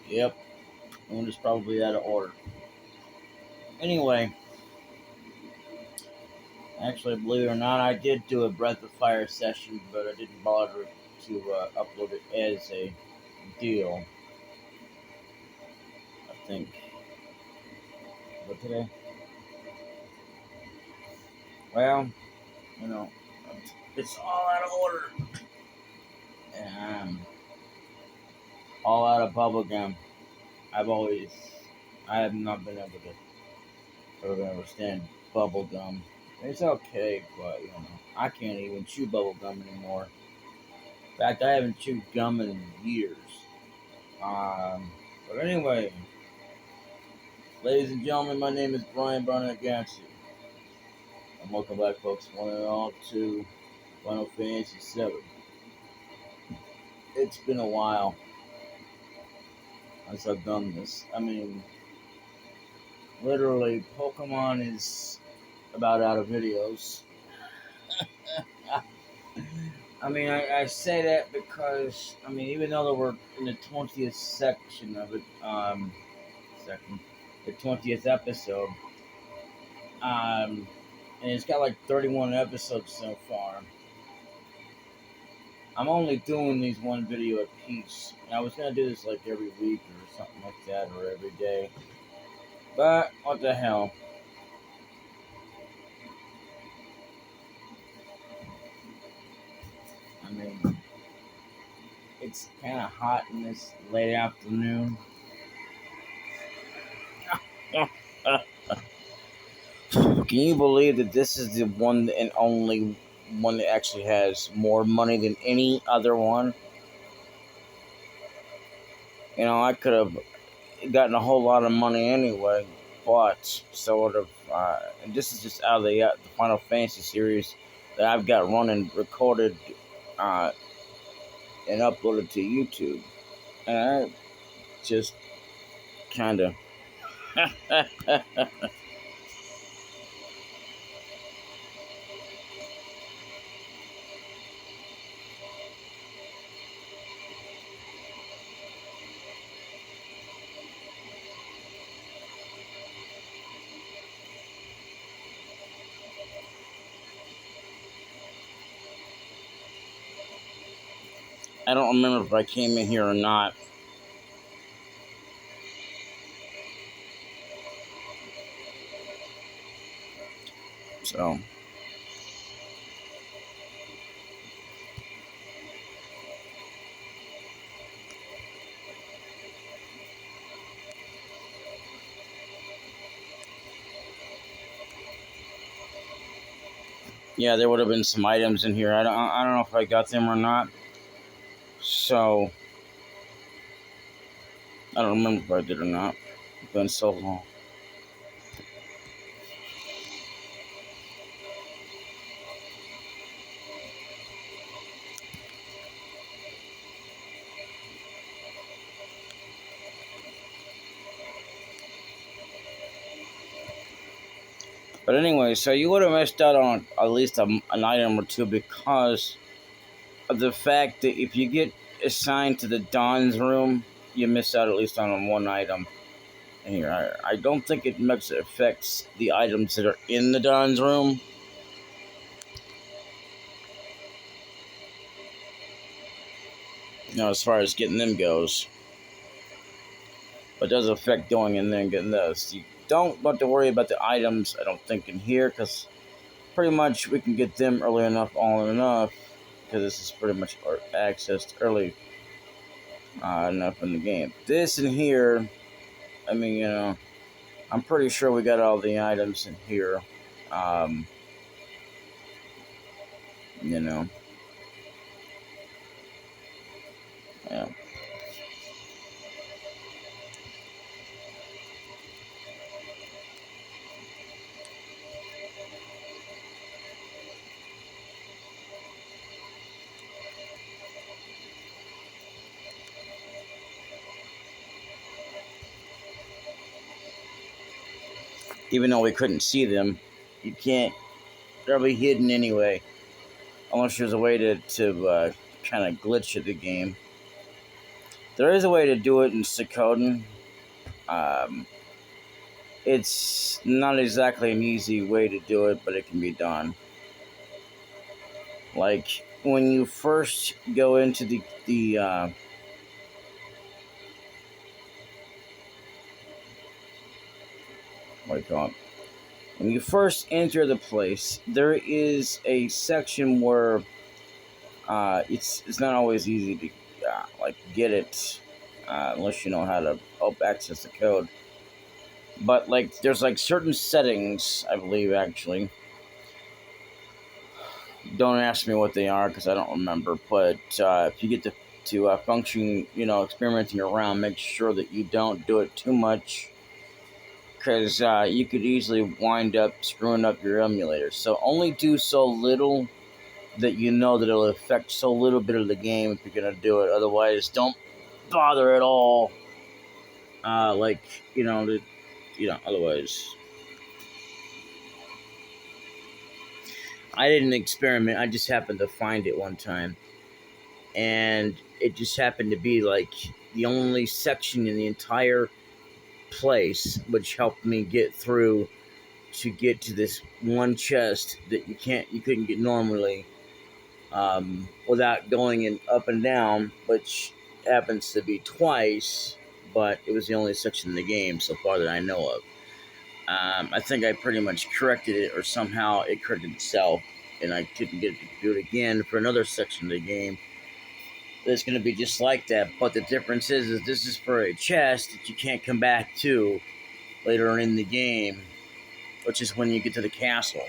Yep, one is probably out of order. Anyway, actually, believe it or not, I did do a Breath of Fire session, but I didn't bother to upload it as a deal. I think. But today, well, you know, it's all out of order. And all out of bubble gum. I have not been able to really understand bubble gum. It's okay, but I can't even chew bubble gum anymore. In fact, I haven't chewed gum in years. But anyway, ladies and gentlemen, my name is Brian Barnett Gansey. And welcome back, folks, one and all, to F.F.7. It's been a while since I've done this. I mean, literally, Pokemon is about out of videos. I mean, I say that because, I mean, even though we're in the 20th section of it, the 20th episode, and it's got like 31 episodes so far. I'm only doing these one video a piece. And I was gonna do this like every week or something like that, or every day. But what the hell? I mean, it's kind of hot in this late afternoon. Can you believe that this is the one and only one that actually has more money than any other one? I could have gotten a whole lot of money anyway, but sort of. And this is just out of the Final Fantasy series that I've got running, recorded, uh, and uploaded to YouTube. And I just kind of. I don't remember if I came in here or not. So. Yeah, there would have been some items in here. I don't know if I got them or not. So, I don't remember if I did or not. It's been so long. But anyway, so you would have missed out on at least an item or two because of the fact that if you get assigned to the Don's room, you miss out at least on one item. And here, I don't think it much affects the items that are in the Don's room. As far as getting them goes. But it does affect going in there and getting those. You don't want to worry about the items, I don't think, in here, because pretty much we can get them early enough, all enough, because this is pretty much accessed early enough in the game. This in here, I mean, I'm pretty sure we got all the items in here. Um, yeah. Even though we couldn't see them, you can't. They'll be hidden anyway, unless there's a way to kind of glitch at the game. There is a way to do it in Suikoden. Um, it's not exactly an easy way to do it, but it can be done. Like when you first go into the what do you call it? When you first enter the place, there is a section where it's not always easy to like get it unless you know how to access the code. But like, there's like certain settings, I believe actually. Don't ask me what they are because I don't remember. But if you get to function, experimenting around, make sure that you don't do it too much because you could easily wind up screwing up your emulator. So only do so little that you know that it'll affect so little bit of the game if you're gonna do it. Otherwise, don't bother at all. Like otherwise, I didn't experiment. I just happened to find it one time, and it just happened to be like the only section in the entire place which helped me get through to get to this one chest that you couldn't get normally without going in up and down, which happens to be twice, but it was the only section in the game so far that I know of. I think I pretty much corrected it, or somehow it corrected itself, and I couldn't get it to do it again for another section of the game. It's going to be just like that, but the difference is this is for a chest that you can't come back to later on in the game, which is when you get to the castle.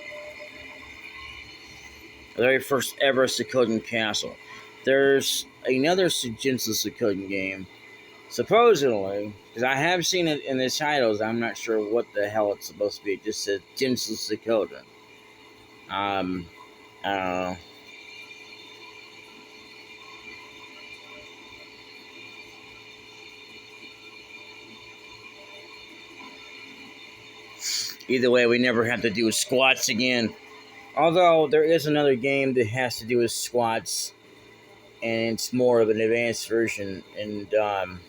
The very first ever Suikoden castle. There's another Jinsu Suikoden game, supposedly, because I have seen it in the titles. I'm not sure what the hell it's supposed to be. It just says Jinsu Suikoden. I don't know. Either way, we never have to do squats again. Although there is another game that has to do with squats, and it's more of an advanced version. And I'll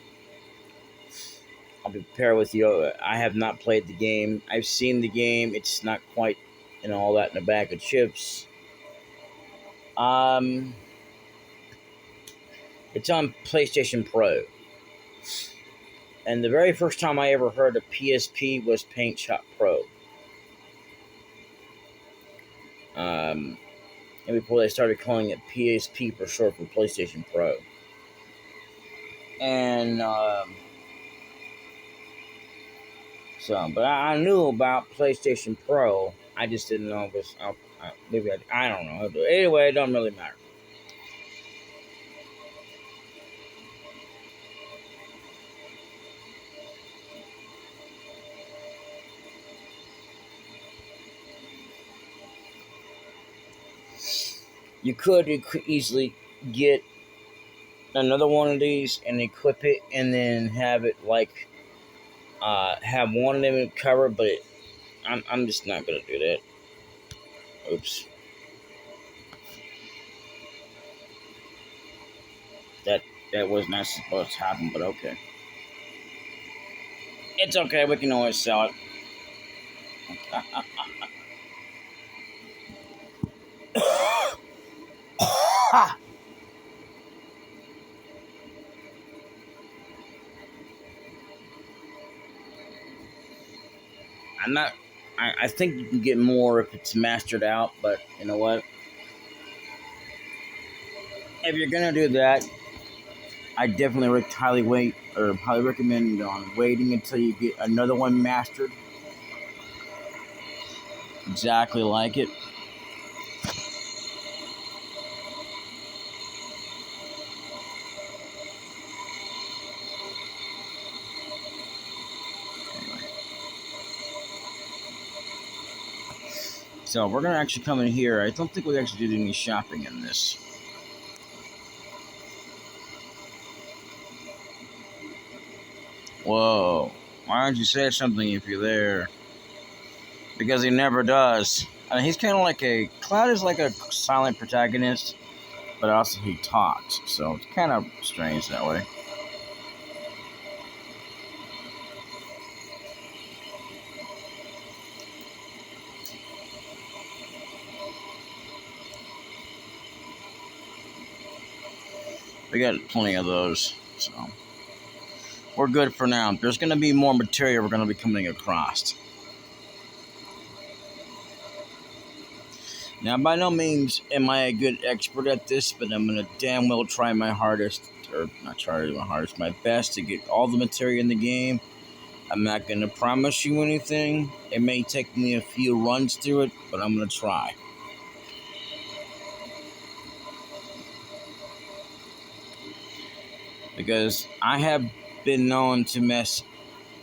be fair with you. I have not played the game. I've seen the game. It's not quite, all that in a bag of chips. It's on PlayStation Pro. And the very first time I ever heard of PSP was Paint Shop Pro. And before they started calling it PSP for short for PlayStation Pro. And but I knew about PlayStation Pro. I just didn't know it was. I don't know. Anyway, it don't really matter. You could easily get another one of these and equip it, and then have it like have one of them covered. But I'm just not gonna do that. Oops. That was not supposed to happen, but okay. It's okay. We can always sell it. I'm not. I think you can get more if it's mastered out, but you know what? If you're gonna do that, I definitely highly recommend waiting until you get another one mastered, exactly like it. So we're gonna actually come in here. I don't think we actually did any shopping in this. Whoa! Why don't you say something if you're there? Because he never does. I mean, he's kind of like Cloud is like a silent protagonist, but also he talks, so it's kind of strange that way. We got plenty of those, so we're good for now. There's going to be more material we're going to be coming across. Now, by no means am I a good expert at this, but I'm going to damn well try my hardest, or not try my hardest, my best to get all the material in the game. I'm not going to promise you anything. It may take me a few runs through it, but I'm going to try. Because I have been known to mess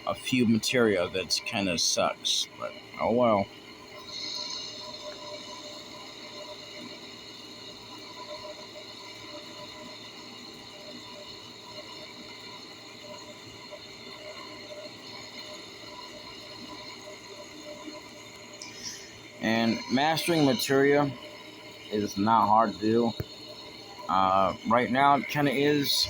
a few material that's kind of sucks, but oh well. And mastering materia is not hard to do. Right now, it kind of is.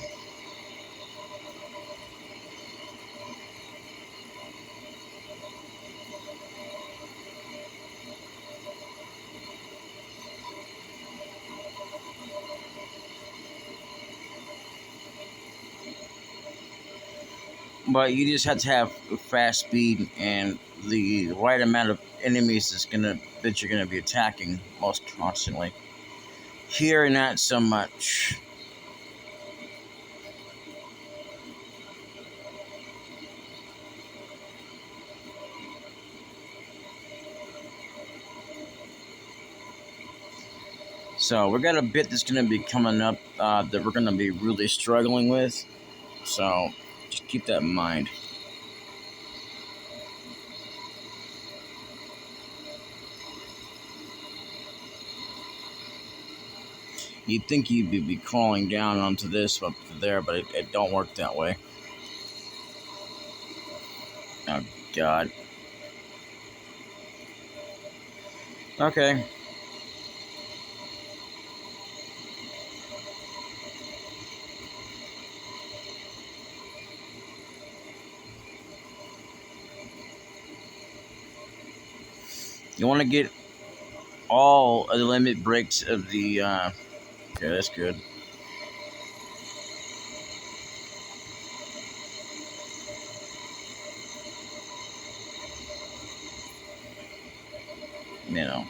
But you just have to have fast speed and the right amount of enemies that you're gonna be attacking most constantly. Here, not so much. So we got a bit that's gonna be coming up that we're gonna be really struggling with. So just keep that in mind. You'd think you'd be crawling down onto this up to there, but it don't work that way. Oh God. Okay. You want to get all of the limit breaks of the. Okay, that's good. You know.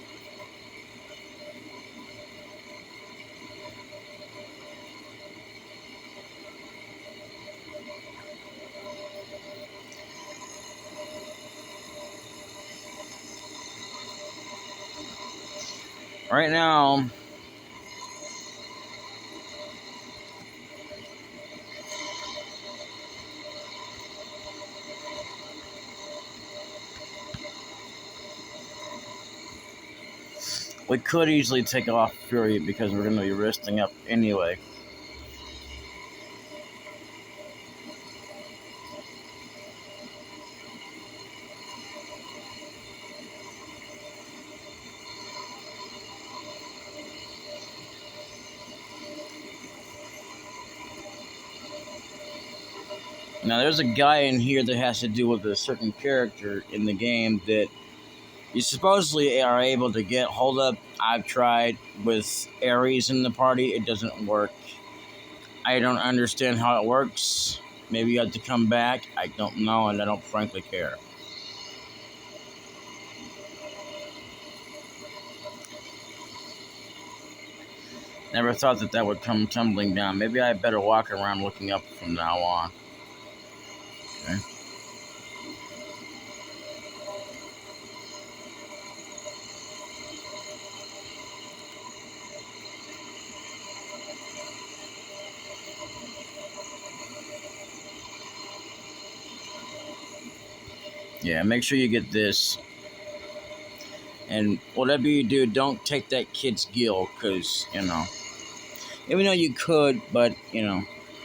Right now, we could easily take off Fury because we're going to be resting up anyway. Now, there's a guy in here that has to do with a certain character in the game that you supposedly are able to get hold of. I've tried with Ares in the party, it doesn't work. I don't understand how it works. Maybe you have to come back. I don't know, and I don't frankly care. Never thought that would come tumbling down. Maybe I better walk around looking up from now on. Okay. Yeah, make sure you get this. And whatever you do, don't take that kid's gill, because, even though you could, but,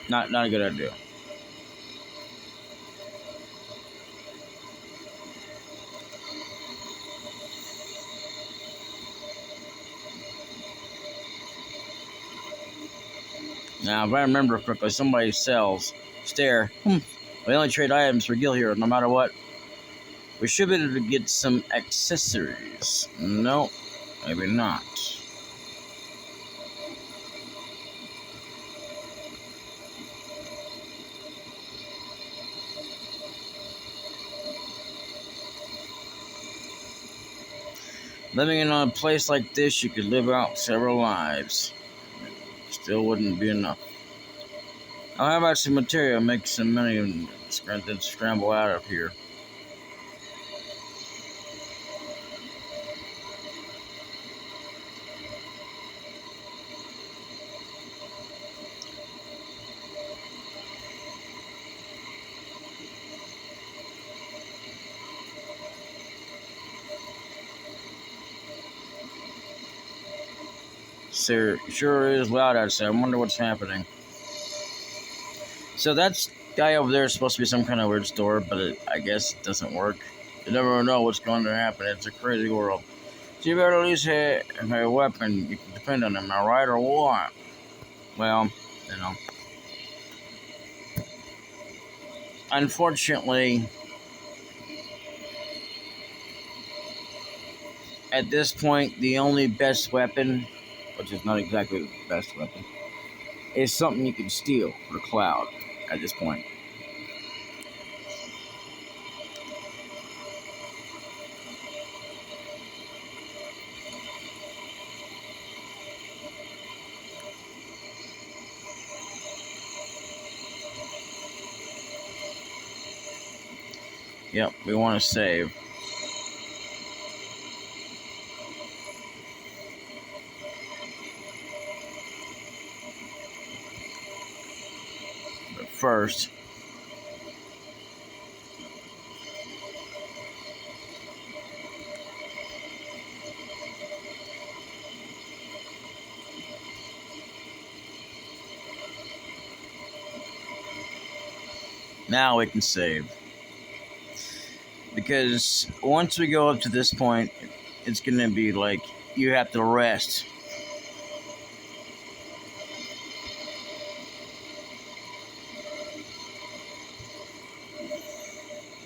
not a good idea. Now, if I remember correctly, somebody sells stare. We only trade items for gill here, no matter what. We should be able to get some accessories. No, maybe not. Living in a place like this, you could live out several lives. Still wouldn't be enough. I'll have out some material, make some money, and then scramble out of here. Sure is loud outside. I wonder what's happening. So that guy over there is supposed to be some kind of weird store, but I guess it doesn't work. You never know what's going to happen. It's a crazy world. So you better at least have a weapon. You can depend on him, am I right or what? Well, you know. Unfortunately, at this point, the only best weapon, which is not exactly the best weapon, is something you can steal for Cloud at this point. Yep, we want to save. But first, now we can save. Because once we go up to this point, it's going to be like you have to rest.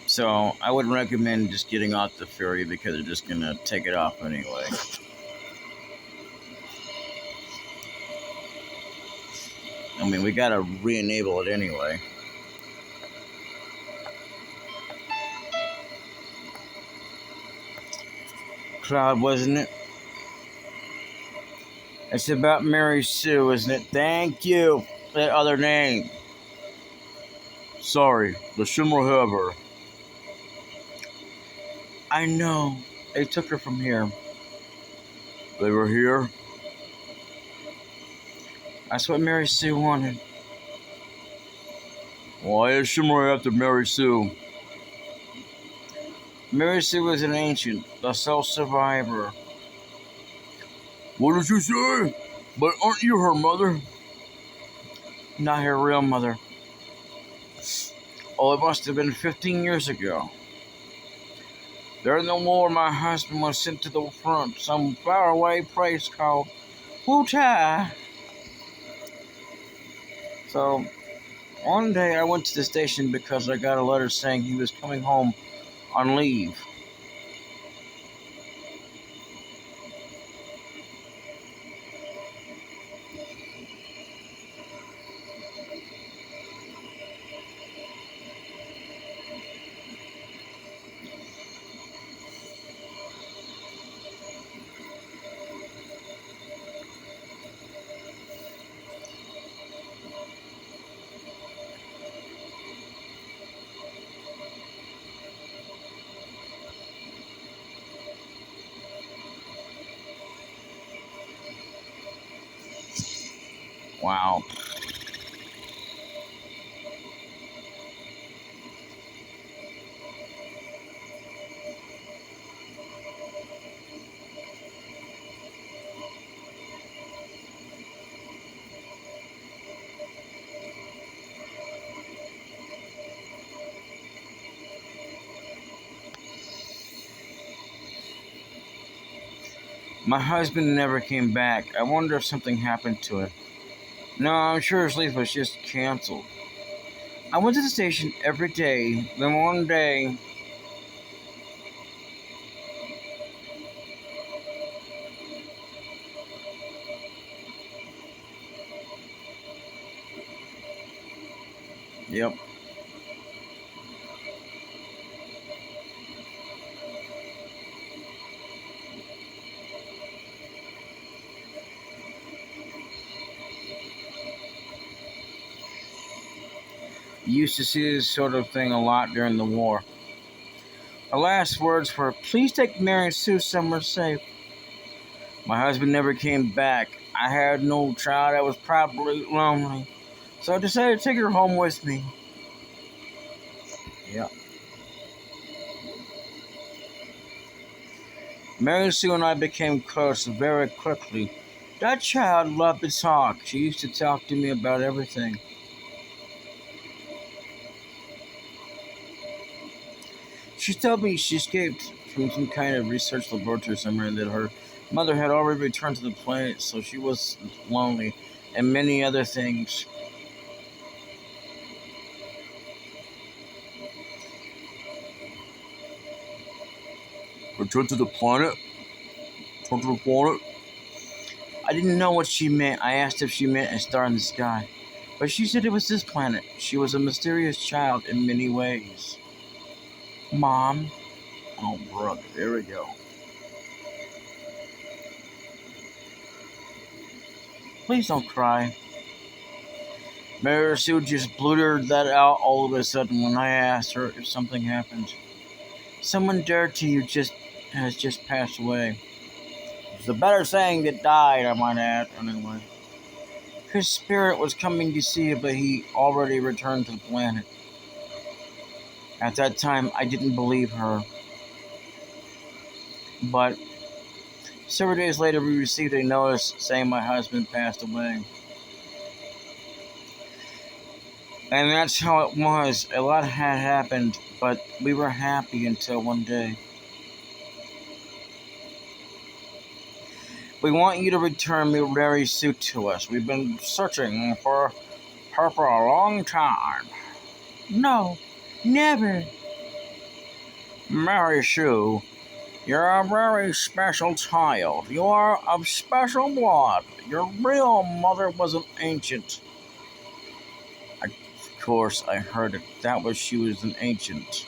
So I would recommend just getting off the ferry because they're just going to take it off anyway. I mean, we got to re-enable it anyway. Cloud, wasn't it? It's about Mary Sue, isn't it? Thank you. That other name. Sorry, the Shimmer have her. I know. They took her from here. They were here? That's what Mary Sue wanted. Why is Shimmer after Mary Sue? Mary Sue was an ancient, the sole survivor. What did you say? But aren't you her mother? Not her real mother. Oh, it must have been 15 years ago. During the war, my husband was sent to the front, some faraway place called Wutai. So, one day I went to the station because I got a letter saying he was coming home on leave. Wow. My husband never came back. I wonder if something happened to him. No, I'm sure his leave was just canceled. I went to the station every day. Then one day, yep. You used to see this sort of thing a lot during the war. Her last words were, "Please take Mary and Sue somewhere safe." My husband never came back. I had no child. I was probably lonely. So I decided to take her home with me. Yeah. Mary Sue and I became close very quickly. That child loved to talk. She used to talk to me about everything. She told me she escaped from some kind of research laboratory somewhere and that her mother had already returned to the planet, so she was lonely, and many other things. Return to the planet? Return to the planet? I didn't know what she meant. I asked if she meant a star in the sky. But she said it was this planet. She was a mysterious child in many ways. Mom. Oh, brother. Here we go. Please don't cry. Mary Sue just blurted that out all of a sudden when I asked her if something happened. Someone dear to you has just passed away. It's a better saying that died, I might add, anyway. His spirit was coming to see you, but he already returned to the planet. At that time, I didn't believe her. But several days later, we received a notice saying my husband passed away. And that's how it was. A lot had happened, but we were happy until one day. We want you to return Mary Sue to us. We've been searching for her for a long time. No, never. Mary Sue, you're a very special child. You are of special blood. Your real mother was an ancient. Of course, I heard it. She was an ancient.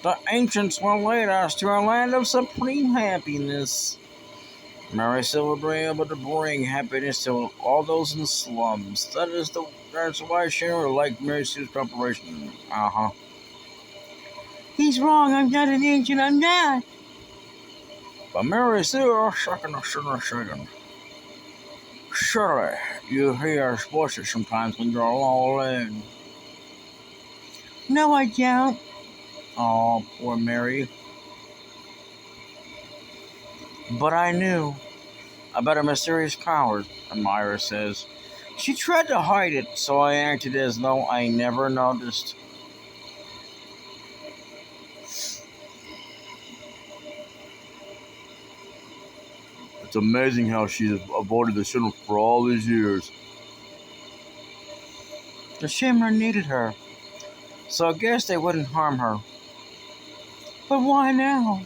The ancients will lead us to a land of supreme happiness. Mary Sue will be able to bring happiness to all those in the slums. That's why she would like Mary Sue's preparation. Uh-huh. He's wrong. I'm not an ancient. I'm not. But Mary Sue, second. Surely, you hear voices sometimes when you're all alone. No, I don't. Oh, poor Mary. But I knew about her mysterious powers, Myra says. She tried to hide it, so I acted as though I never noticed. It's amazing how she's avoided the Shinra for all these years. The Shinra needed her, so I guess they wouldn't harm her. But why now?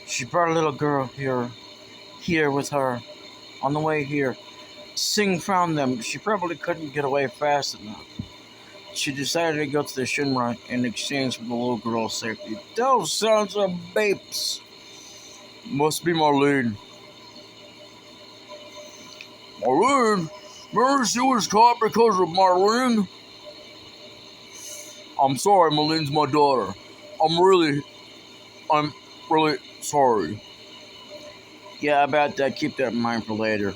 She brought a little girl here with her. On the way here, Singh found them. She probably couldn't get away fast enough. She decided to go to the Shinra in exchange for the little girl's safety. Those sons of babes! Must be Marlene. Marlene? Mary Sue was caught because of Marlene? I'm sorry, Marlene's my daughter. I'm really sorry. Yeah, about that. Keep that in mind for later.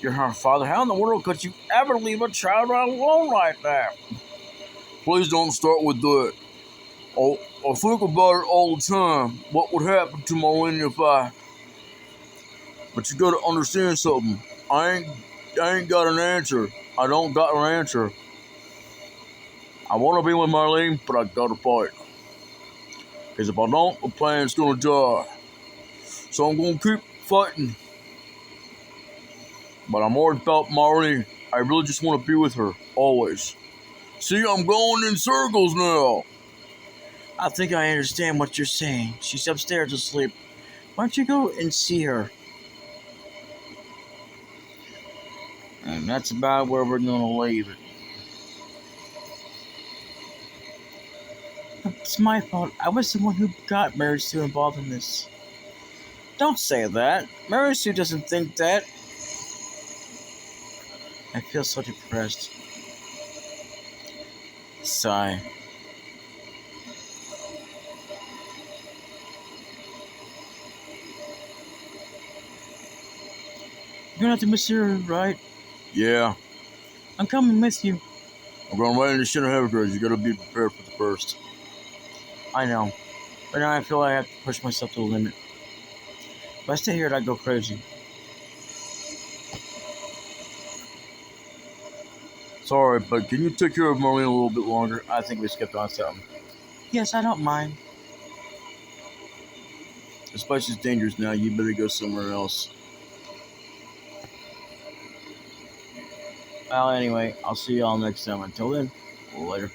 You're her father. How in the world could you ever leave a child alone like that? Please don't start with that. I think about it all the time. What would happen to Marlene if I... But you gotta understand something. I ain't got an answer. I don't got an answer. I wanna be with Marlene, but I gotta fight. Because if I don't, the planet's gonna die. So I'm gonna keep fighting. But I'm worried about Marlene. I really just wanna be with her, always. See, I'm going in circles now. I think I understand what you're saying. She's upstairs asleep. Why don't you go and see her? And that's about where we're gonna leave it. It's my fault. I was the one who got Mary Sue involved in this. Don't say that. Mary Sue doesn't think that. I feel so depressed. Sigh. You're gonna have to miss her, right? Yeah. I'm coming with you. I'm going right into Shooter Heavy. You gotta be prepared for the first. I know. But now I feel like I have to push myself to the limit. If I stay here, I'd go crazy. Sorry, but can you take care of Marlene a little bit longer? I think we skipped on something. Yes, I don't mind. This place is dangerous now. You better go somewhere else. Well, anyway, I'll see y'all next time. Until then, later.